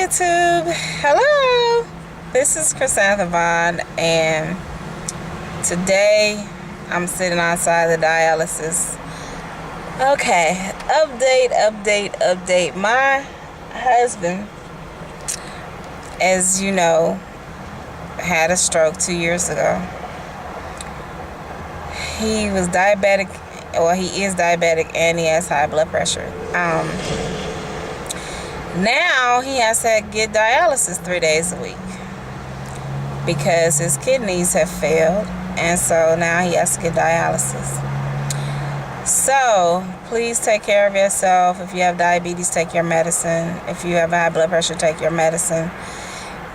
YouTube. Hello. This is Chrisantha Vaughn, and today I'm sitting outside the dialysis. Okay, update. My husband, as you know, had a stroke 2 years ago. He was diabetic, well, he is diabetic, and he has high blood pressure. Now he has to get dialysis 3 days a week because his kidneys have failed, and so now he has to get dialysis. So please take care of yourself. If you have diabetes, take your medicine. If you have high blood pressure, take your medicine.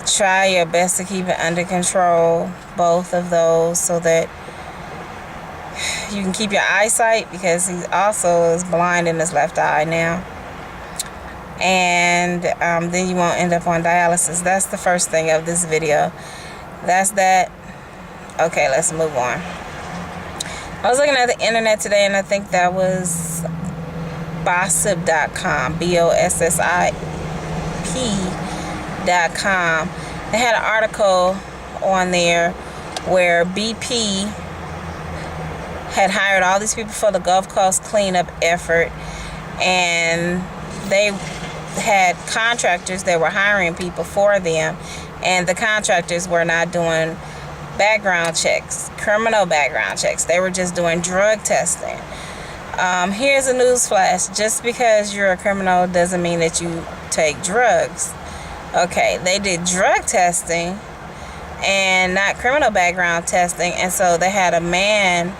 Try your best to keep it under control, both of those, so that you can keep your eyesight, because he also is blind in his left eye now. And then you won't end up on dialysis. That's the first thing of this video. That's that. Okay, let's move on. I was looking at the internet today, and I think that was bossip.com, BOSSIP.com. They had an article on there where BP had hired all these people for the Gulf Coast cleanup effort, and they had contractors that were hiring people for them, and the contractors were not doing background checks, criminal background checks. They were just doing drug testing. Here's a news flash: just because you're a criminal doesn't mean that you take drugs. Okay, they did drug testing and not criminal background testing, and so they had a man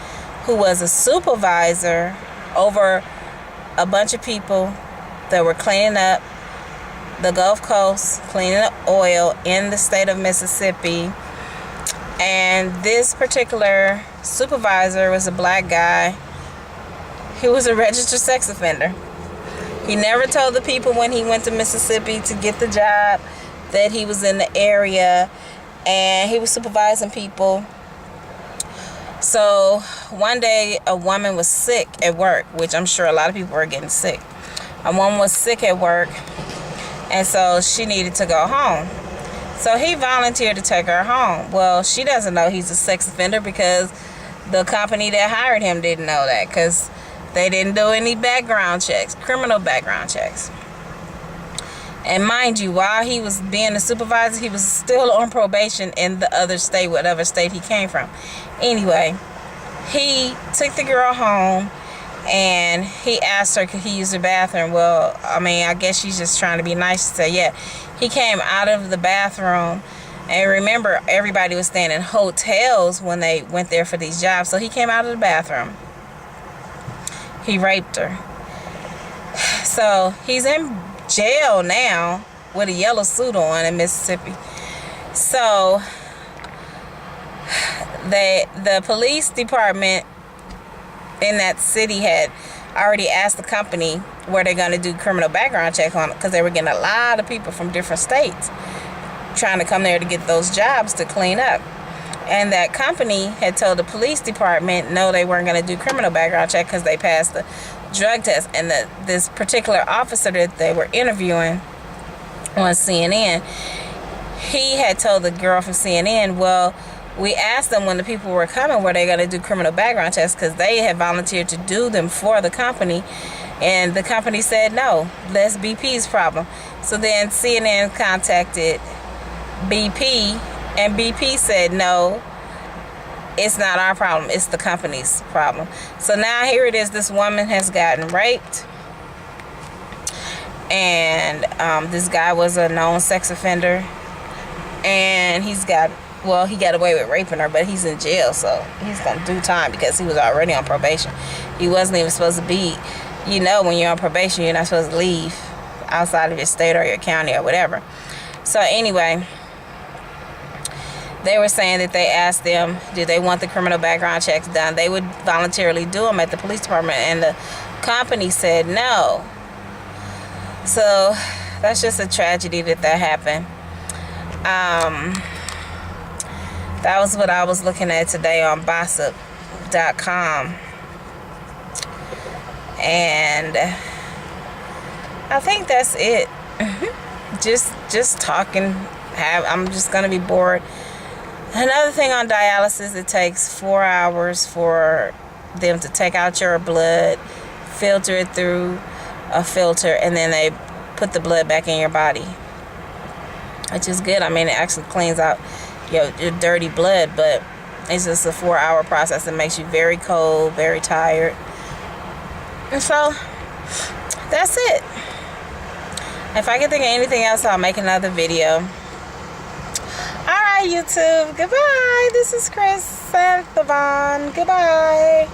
who was a supervisor over a bunch of people that were cleaning up the Gulf Coast, cleaning up oil in the state of Mississippi. And this particular supervisor was a black guy. He was a registered sex offender. He never told the people when he went to Mississippi to get the job that he was in the area, and he was supervising people. So one day a woman was sick at work, which I'm sure a lot of people were getting sick. A woman was sick at work, and so she needed to go home. So he volunteered to take her home. Well, she doesn't know he's a sex offender because the company that hired him didn't know that, because they didn't do any background checks, criminal background checks. And mind you, while he was being a supervisor, he was still on probation in the other state, whatever state he came from. Anyway, he took the girl home, and he asked her, could he use the bathroom? Well, I mean, I guess she's just trying to be nice to say, yeah. He came out of the bathroom, and remember, everybody was staying in hotels when they went there for these jobs. So he came out of the bathroom. He raped her. So he's in jail now with a yellow suit on in Mississippi. So the police department in that city had already asked the company where they're going to do criminal background check on it, because they were getting a lot of people from different states trying to come there to get those jobs to clean up. And that company had told the police department no, they weren't going to do criminal background check because they passed the drug test. And this particular officer that they were interviewing on CNN, he had told the girl from CNN, well, we asked them when the people were coming, were they going to do criminal background tests, because they had volunteered to do them for the company. And the company said, no, that's BP's problem. So then CNN contacted BP, and BP said, no, it's not our problem, it's the company's problem. So now here it is, this woman has gotten raped, and this guy was a known sex offender, and he got away with raping her, but he's in jail, so he's gonna do time because he was already on probation. He wasn't even supposed to be, when you're on probation, you're not supposed to leave outside of your state or your county or whatever. So anyway, they were saying that they asked them, did they want the criminal background checks done? They would voluntarily do them at the police department, and the company said no. So that's just a tragedy that happened. That was what I was looking at today on bossip.com. And I think that's it. just talking. I'm just gonna be bored. Another thing on dialysis, it takes 4 hours for them to take out your blood, filter it through a filter, and then they put the blood back in your body, which is good. I mean, it actually cleans out your dirty blood, but it's just a 4-hour process. It makes you very cold, very tired. And so that's it. If I can think of anything else, I'll make another video. Alright, YouTube. Goodbye. This is Chris and Thavon. Goodbye.